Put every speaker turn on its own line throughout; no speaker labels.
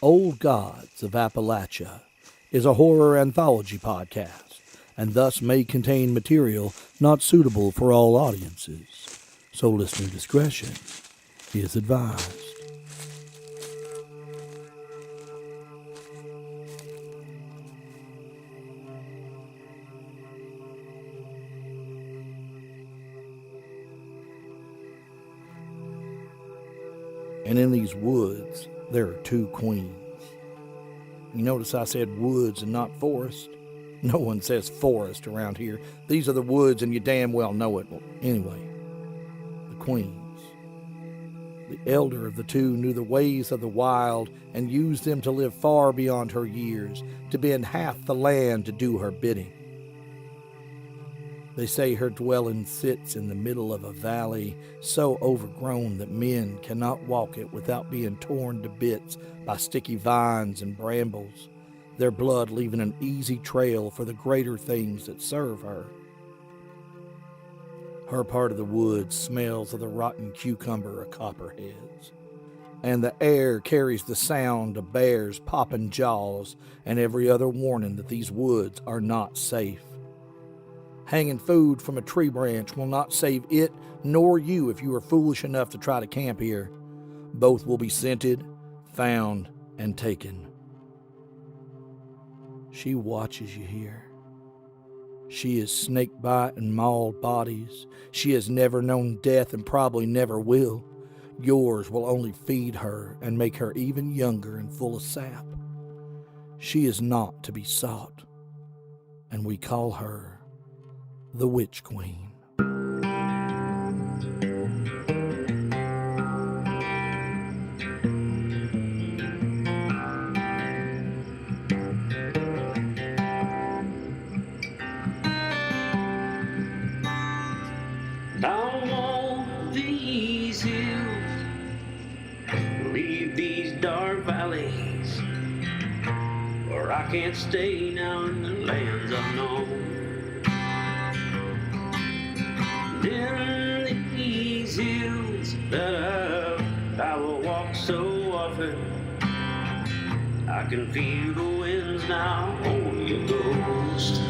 Old Gods of Appalachia is a horror anthology podcast, and thus may contain material not suitable for all audiences, so listener discretion is advised. And in these woods, there are two queens. You notice I said woods and not forest. No one says forest around here. These are the woods and you damn well know it. Well, anyway, the queens. The elder of the two knew the ways of the wild and used them to live far beyond her years, to bend half the land to do her bidding. They say her dwelling sits in the middle of a valley so overgrown that men cannot walk it without being torn to bits by sticky vines and brambles, their blood leaving an easy trail for the greater things that serve her. Her part of the woods smells of the rotten cucumber of copperheads, and the air carries the sound of bears popping jaws and every other warning that these woods are not safe. Hanging food from a tree branch will not save it nor you if you are foolish enough to try to camp here. Both will be scented, found, and taken. She watches you here. She has snake-bite and mauled bodies. She has never known death and probably never will. Yours will only feed her and make her even younger and full of sap. She is not to be sought, and we call her the Witch Queen.
Down all these hills, leave these dark valleys, or I can't stay now in the lands unknown. In these hills that I will walk so often, I can feel the winds now on your ghost.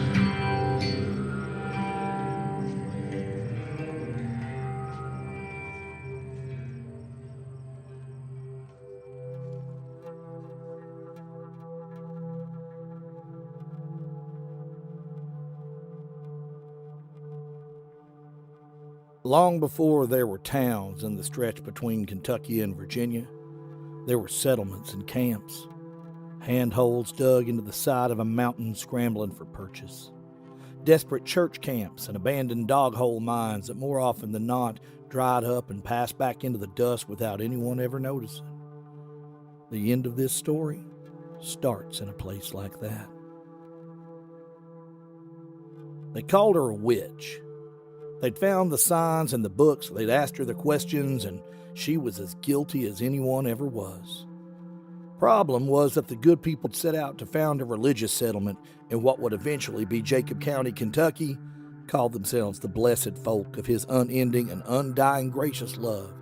Long before there were towns in the stretch between Kentucky and Virginia, there were settlements and camps, handholds dug into the side of a mountain scrambling for purchase, desperate church camps and abandoned dog-hole mines that more often than not dried up and passed back into the dust without anyone ever noticing. The end of this story starts in a place like that. They called her a witch. They'd found the signs in the books, they'd asked her the questions, and she was as guilty as anyone ever was. Problem was that the good people set out to found a religious settlement in what would eventually be Jacob County, Kentucky, called themselves the blessed folk of his unending and undying gracious love.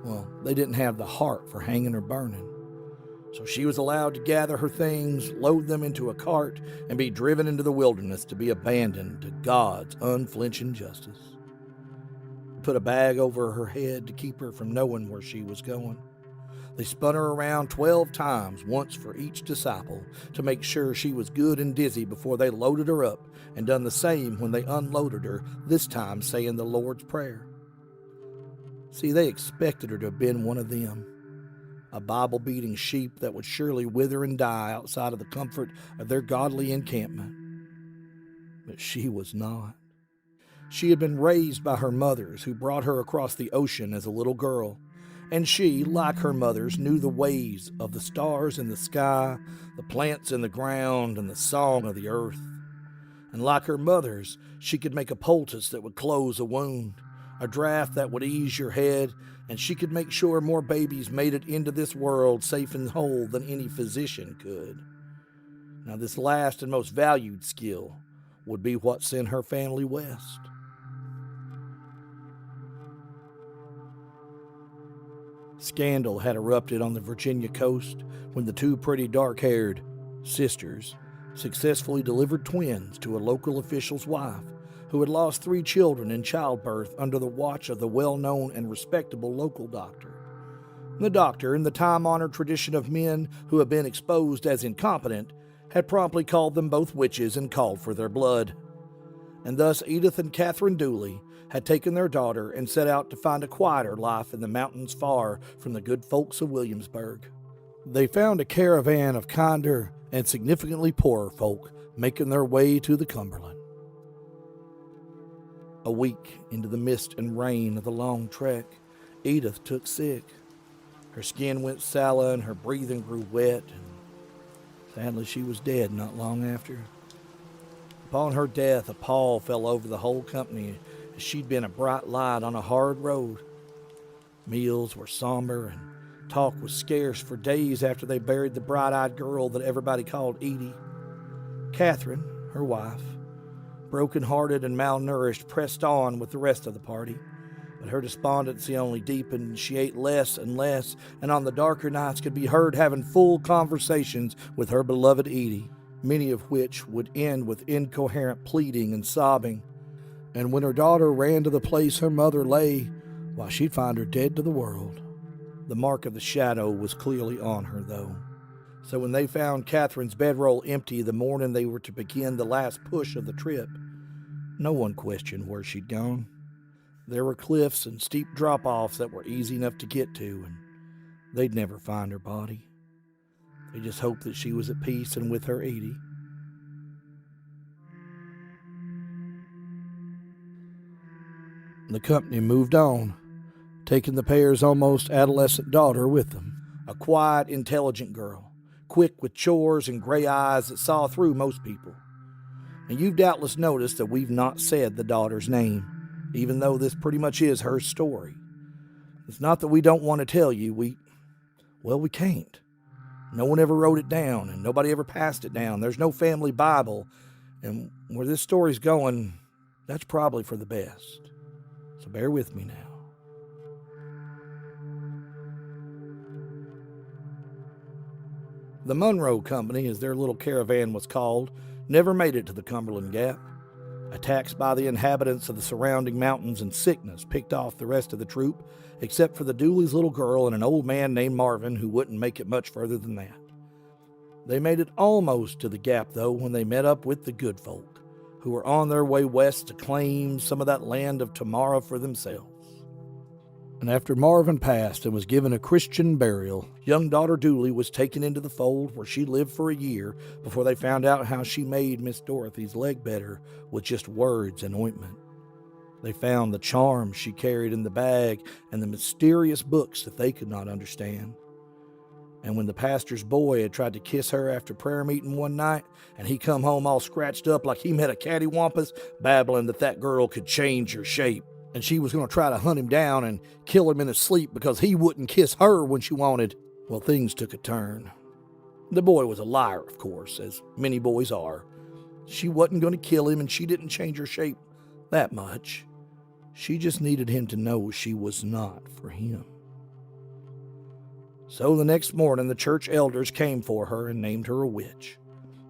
Well, they didn't have the heart for hanging or burning. So she was allowed to gather her things, load them into a cart, and be driven into the wilderness to be abandoned to God's unflinching justice. Put a bag over her head to keep her from knowing where she was going. They spun her around 12 times, once for each disciple, to make sure she was good and dizzy before they loaded her up, and done the same when they unloaded her, this time saying the Lord's Prayer. See, they expected her to have been one of them, a Bible-beating sheep that would surely wither and die outside of the comfort of their godly encampment. But she was not. She had been raised by her mothers, who brought her across the ocean as a little girl, and she, like her mothers, knew the ways of the stars in the sky, the plants in the ground, and the song of the earth. And like her mothers, she could make a poultice that would close a wound, a draught that would ease your head, and she could make sure more babies made it into this world safe and whole than any physician could. Now, this last and most valued skill would be what sent her family west. Scandal had erupted on the Virginia coast when the two pretty dark-haired sisters successfully delivered twins to a local official's wife who had lost 3 children in childbirth under the watch of the well-known and respectable local doctor. The doctor, in the time-honored tradition of men who have been exposed as incompetent, had promptly called them both witches and called for their blood. And thus Edith and Catherine Dooley had taken their daughter and set out to find a quieter life in the mountains far from the good folks of Williamsburg. They found a caravan of kinder and significantly poorer folk making their way to the Cumberland. A week into the mist and rain of the long trek, Edith took sick. Her skin went sallow and her breathing grew wet, and sadly she was dead not long after. Upon her death, a pall fell over the whole company, as she'd been a bright light on a hard road. Meals were somber and talk was scarce for days after they buried the bright-eyed girl that everybody called Edie. Catherine, her wife, broken-hearted and malnourished, pressed on with the rest of the party. But her despondency only deepened. She ate less and less, and on the darker nights could be heard having full conversations with her beloved Edie, many of which would end with incoherent pleading and sobbing. And when her daughter ran to the place her mother lay, why, she'd find her dead to the world. The mark of the shadow was clearly on her, though. So when they found Catherine's bedroll empty the morning they were to begin the last push of the trip, no one questioned where she'd gone. There were cliffs and steep drop-offs that were easy enough to get to, and they'd never find her body. They just hoped that she was at peace and with her Edie. The company moved on, taking the pair's almost adolescent daughter with them, a quiet, intelligent girl, quick with chores and gray eyes that saw through most people. And you've doubtless noticed that we've not said the daughter's name, even though this pretty much is her story. It's not that we don't want to tell you, we can't. No one ever wrote it down, and nobody ever passed it down. There's no family Bible, and where this story's going, that's probably for the best. So bear with me now. The Monroe Company, as their little caravan was called, never made it to the Cumberland Gap. Attacks by the inhabitants of the surrounding mountains and sickness picked off the rest of the troop, except for the Dooley's little girl and an old man named Marvin who wouldn't make it much further than that. They made it almost to the Gap, though, when they met up with the good folk, who were on their way west to claim some of that land of tomorrow for themselves. And after Marvin passed and was given a Christian burial, young daughter Dooley was taken into the fold where she lived for a year before they found out how she made Miss Dorothy's leg better with just words and ointment. They found the charm she carried in the bag and the mysterious books that they could not understand. And when the pastor's boy had tried to kiss her after prayer meeting one night, and he come home all scratched up like he met a cattywampus, babbling that girl could change her shape, and she was going to try to hunt him down and kill him in his sleep because he wouldn't kiss her when she wanted, well, things took a turn. The boy was a liar, of course, as many boys are. She wasn't going to kill him, and she didn't change her shape that much. She just needed him to know she was not for him. So the next morning, the church elders came for her and named her a witch.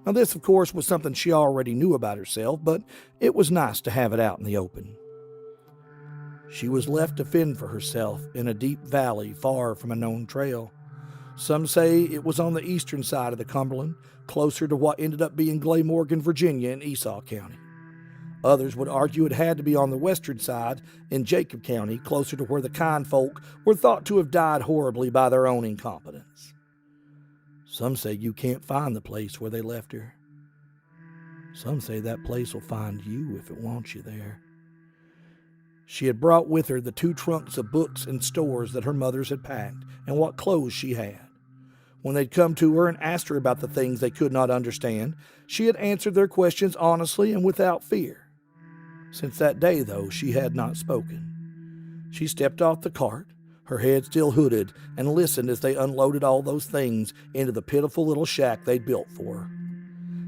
Now this, of course, was something she already knew about herself, but it was nice to have it out in the open. She was left to fend for herself in a deep valley far from a known trail. Some say it was on the eastern side of the Cumberland, closer to what ended up being Glamorgan, Virginia in Esau County. Others would argue it had to be on the western side in Jacob County, closer to where the kind folk were thought to have died horribly by their own incompetence. Some say you can't find the place where they left her. Some say that place will find you if it wants you there. She had brought with her the 2 trunks of books and stores that her mothers had packed, and what clothes she had. When they'd come to her and asked her about the things they could not understand, she had answered their questions honestly and without fear. Since that day, though, she had not spoken. She stepped off the cart, her head still hooded, and listened as they unloaded all those things into the pitiful little shack they'd built for her.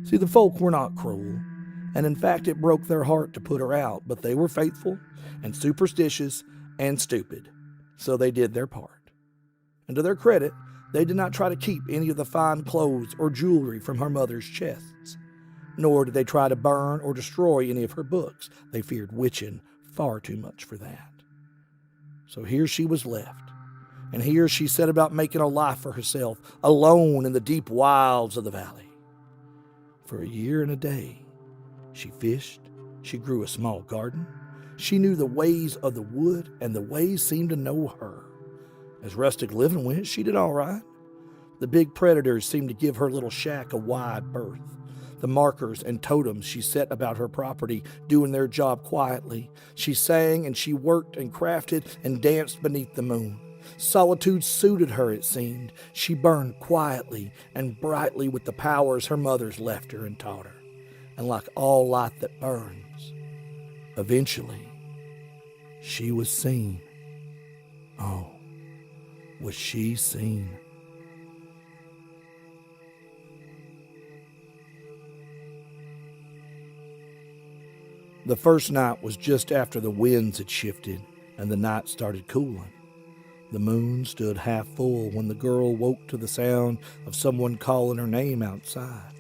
See, the folk were not cruel, and in fact it broke their heart to put her out, but they were faithful and superstitious and stupid, so they did their part. and to their credit, they did not try to keep any of the fine clothes or jewelry from her mother's chests, nor did they try to burn or destroy any of her books. They feared witching far too much for that. So here she was left, and here she set about making a life for herself, alone in the deep wilds of the valley. For a year and a day, she fished, she grew a small garden, she knew the ways of the wood, and the ways seemed to know her. As rustic living went, she did all right. The big predators seemed to give her little shack a wide berth. The markers and totems she set about her property, doing their job quietly. She sang and she worked and crafted and danced beneath the moon. Solitude suited her, it seemed. She burned quietly and brightly with the powers her mothers left her and taught her. And like all light that burns, eventually, she was seen. Oh, was she seen? The first night was just after the winds had shifted and the night started cooling. The moon stood half full when the girl woke to the sound of someone calling her name outside.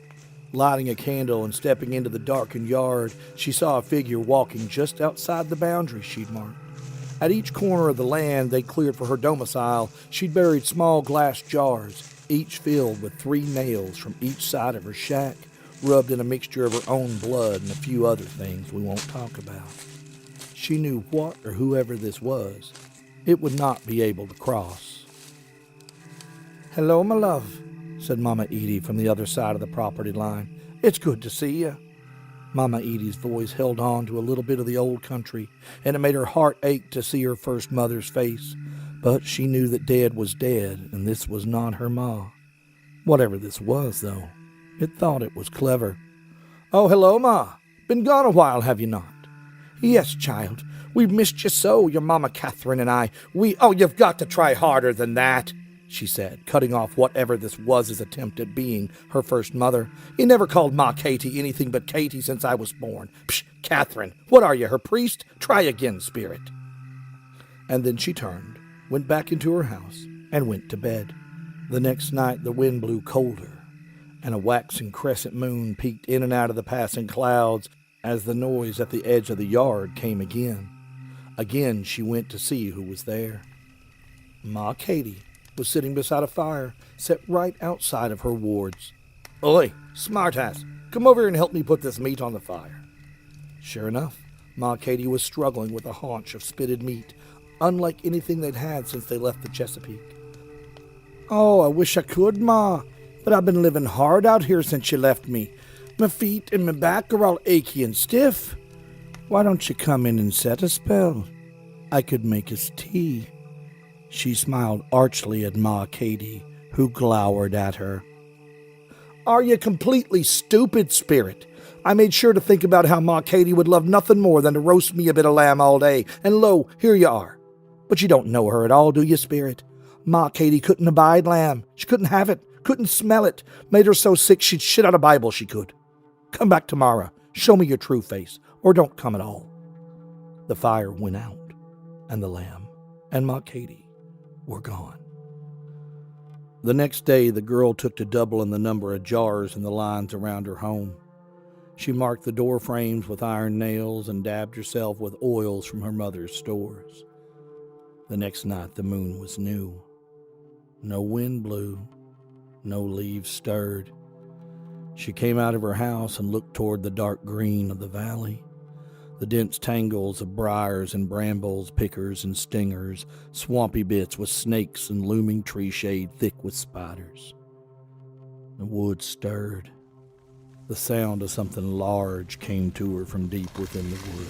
Lighting a candle and stepping into the darkened yard, she saw a figure walking just outside the boundary she'd marked. At each corner of the land they cleared for her domicile, she'd buried small glass jars, each filled with 3 nails from each side of her shack, rubbed in a mixture of her own blood and a few other things we won't talk about. She knew what or whoever this was, it would not be able to cross. "Hello, my love," said Mama Edie from the other side of the property line. "It's good to see you." Mama Edie's voice held on to a little bit of the old country, and it made her heart ache to see her first mother's face. But she knew that Dad was dead, and this was not her ma. Whatever this was, though, it thought it was clever. "Oh, hello, Ma. Been gone a while, have you not?" "Yes, child. We've missed you so, your Mama Catherine and I. Oh, you've got to try harder than that," she said, cutting off whatever this was his attempt at being her first mother. "You never called Ma Katie anything but Katie since I was born. Psh, Catherine, what are you, her priest? Try again, spirit." And then she turned, went back into her house, and went to bed. The next night the wind blew colder, and a waxing crescent moon peeked in and out of the passing clouds as the noise at the edge of the yard came again. Again she went to see who was there. Ma Katie was sitting beside a fire set right outside of her wards. "Oi, smartass, come over here and help me put this meat on the fire." Sure enough, Ma Katie was struggling with a haunch of spitted meat, unlike anything they'd had since they left the Chesapeake. "Oh, I wish I could, Ma, but I've been living hard out here since you left me. My feet and my back are all achy and stiff. Why don't you come in and set a spell? I could make us tea." She smiled archly at Ma Katie, who glowered at her. "Are you completely stupid, spirit? I made sure to think about how Ma Katie would love nothing more than to roast me a bit of lamb all day, and lo, here you are. But you don't know her at all, do you, spirit? Ma Katie couldn't abide lamb. She couldn't have it, couldn't smell it. Made her so sick she'd shit out a Bible, she could. Come back tomorrow, show me your true face, or don't come at all." The fire went out, and the lamb and Ma Katie were gone. The next day, the girl took to doubling the number of jars in the lines around her home. She marked the door frames with iron nails and dabbed herself with oils from her mother's stores. The next night, the moon was new. No wind blew, no leaves stirred. She came out of her house and looked toward the dark green of the valley. The dense tangles of briars and brambles, pickers and stingers, swampy bits with snakes and looming tree shade thick with spiders. The woods stirred. The sound of something large came to her from deep within the wood.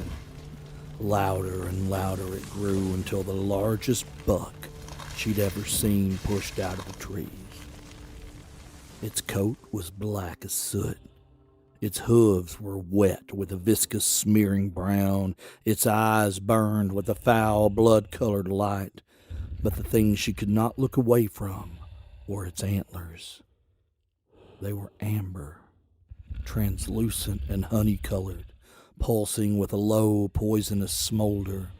Louder and louder it grew until the largest buck she'd ever seen pushed out of the trees. Its coat was black as soot. Its hooves were wet with a viscous smearing brown. Its eyes burned with a foul blood-colored light. But the thing she could not look away from were its antlers. They were amber, translucent and honey-colored, pulsing with a low, poisonous smolder,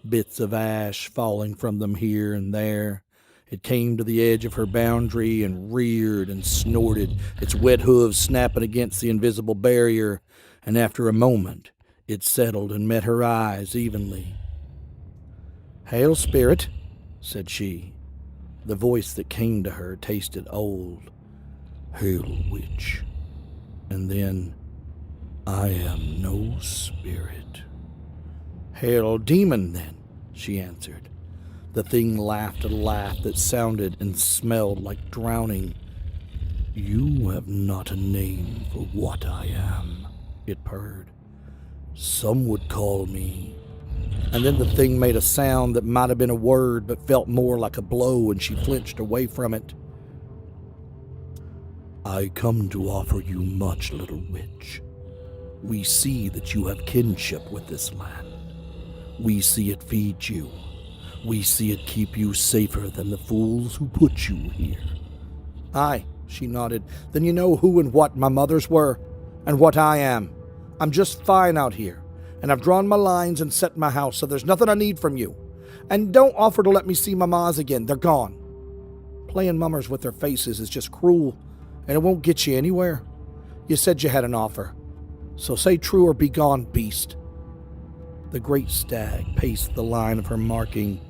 bits of ash falling from them here and there. It came to the edge of her boundary and reared and snorted, its wet hooves snapping against the invisible barrier, and after a moment it settled and met her eyes evenly. "Hail, spirit," said she. The voice that came to her tasted old. "Hail, witch." And then, "I am no spirit." "Hail, demon, then," she answered. The thing laughed a laugh that sounded and smelled like drowning. "You have not a name for what I am," it purred. "Some would call me..." And then the thing made a sound that might have been a word but felt more like a blow, and she flinched away from it. "I come to offer you much, little witch. We see that you have kinship with this land. We see it feed you. We see it keep you safer than the fools who put you here." "Aye," she nodded. "Then you know who and what my mothers were, and what I am. I'm just fine out here, and I've drawn my lines and set my house, so there's nothing I need from you. And don't offer to let me see my mas again. They're gone. Playing mummers with their faces is just cruel, and it won't get you anywhere. You said you had an offer, so say true or be gone, beast." The great stag paced the line of her marking.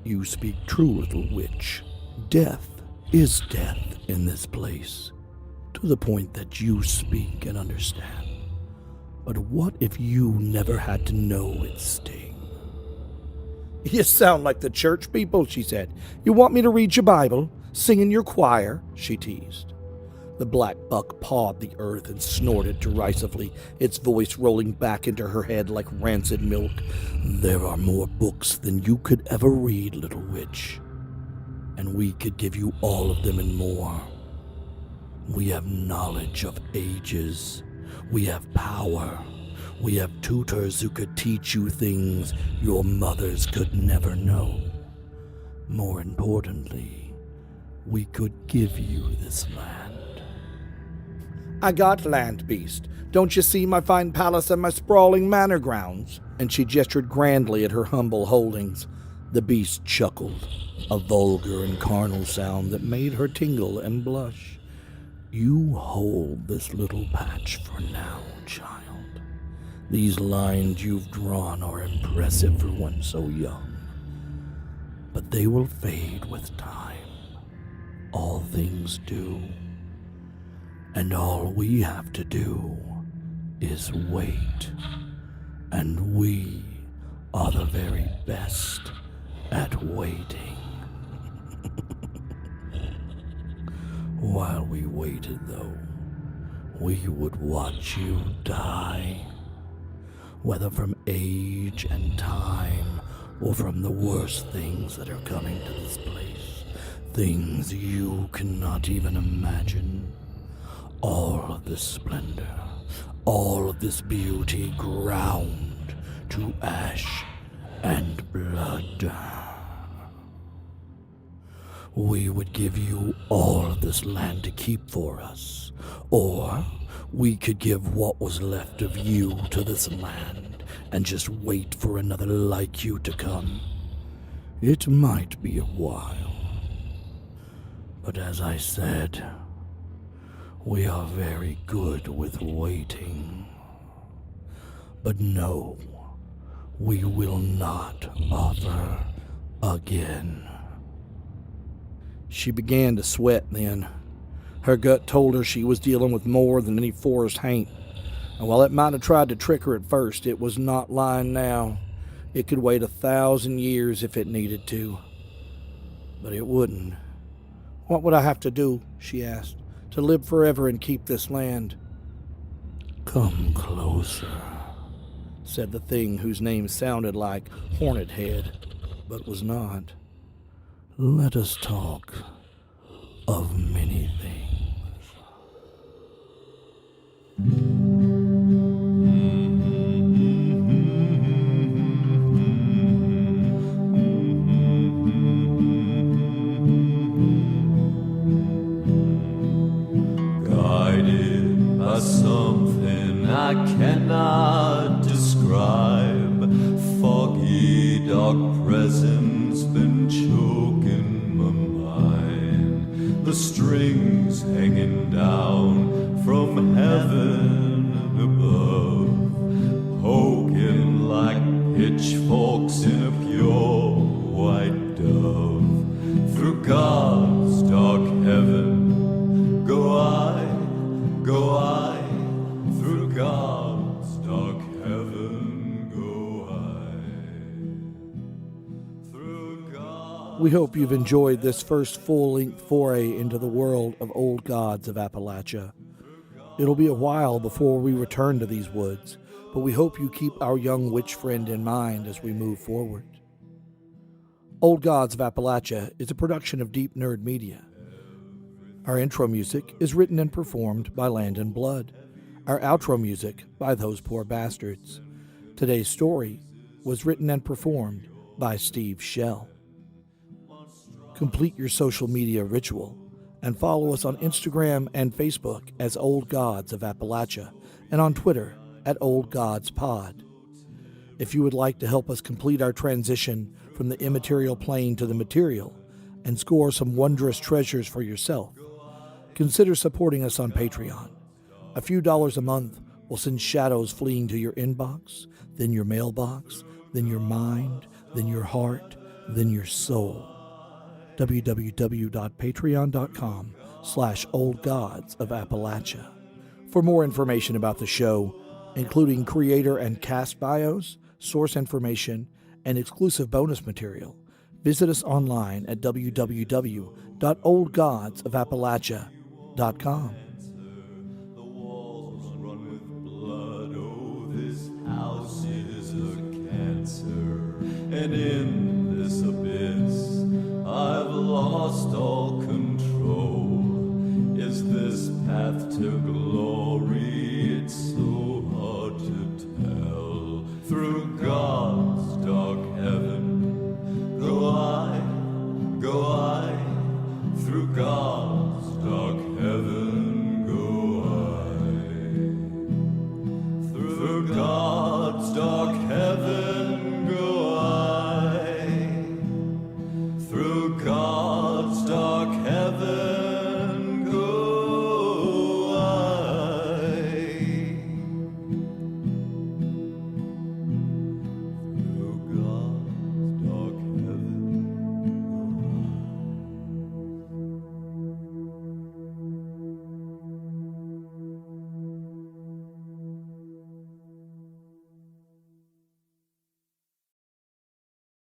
"You speak true, little witch. Death is death in this place, to the point that you speak and understand. But what if you never had to know its sting?" "You sound like the church people," she said. "You want me to read your Bible, sing in your choir?" she teased. The black buck pawed the earth and snorted derisively, its voice rolling back into her head like rancid milk. "There are more books than you could ever read, little witch, and we could give you all of them and more. We have knowledge of ages. We have power. We have tutors who could teach you things your mothers could never know. More importantly, we could give you this land." "I got land, beast. Don't you see my fine palace and my sprawling manor grounds?" And she gestured grandly at her humble holdings. The beast chuckled, a vulgar and carnal sound that made her tingle and blush. "You hold this little patch for now, child. These lines you've drawn are impressive for one so young, but they will fade with time. All things do. And all we have to do is wait. And we are the very best at waiting." While we waited, though, we would watch you die. Whether from age and time, or from the worst things that are coming to this place. Things you cannot even imagine. All of this splendor, all of this beauty ground to ash and blood. We would give you all of this land to keep for us, or we could give what was left of you to this land and just wait for another like you to come. It might be a while, but as I said, we are very good with waiting. But no, we will not offer again." She began to sweat then. Her gut told her she was dealing with more than any forest haint. And while it might have tried to trick her at first, it was not lying now. It could wait 1,000 years if it needed to. But it wouldn't. "What would I have to do," she asked, "to live forever and keep this land?" "Come closer," said the thing whose name sounded like Hornet Head, but was not. "Let us talk of many things."
Guided by something I cannot describe, foggy lonely, dark presence been choking my mind. The strings hanging down from heaven above, poking like pitchforks in a pure white dove. Through God's dark heaven go I, through God's dark heaven go I. Through God.
We hope you've enjoyed this first full-length foray into the world of Old Gods of Appalachia. It'll be a while before we return to these woods, but we hope you keep our young witch friend in mind as we move forward. Old Gods of Appalachia is a production of Deep Nerd Media. Our intro music is written and performed by Land and Blood. Our outro music by Those Poor Bastards. Today's story was written and performed by Steve Shell. Complete your social media ritual and follow us on Instagram and Facebook as Old Gods of Appalachia and on Twitter at Old Gods Pod. If you would like to help us complete our transition from the immaterial plane to the material and score some wondrous treasures for yourself, consider supporting us on Patreon. A few dollars a month will send shadows fleeing to your inbox, then your mailbox, then your mind, then your heart, then your soul. www.patreon.com/oldgods of Appalachia. For more information about the show, including creator and cast bios, source information, and exclusive bonus material, visit us online at www.oldgodsofappalachia.com.
The walls run with blood. Oh, this house is a cancer. And in this abyss, I've lost all control. Is this path to glory? It's so hard to tell. Through God.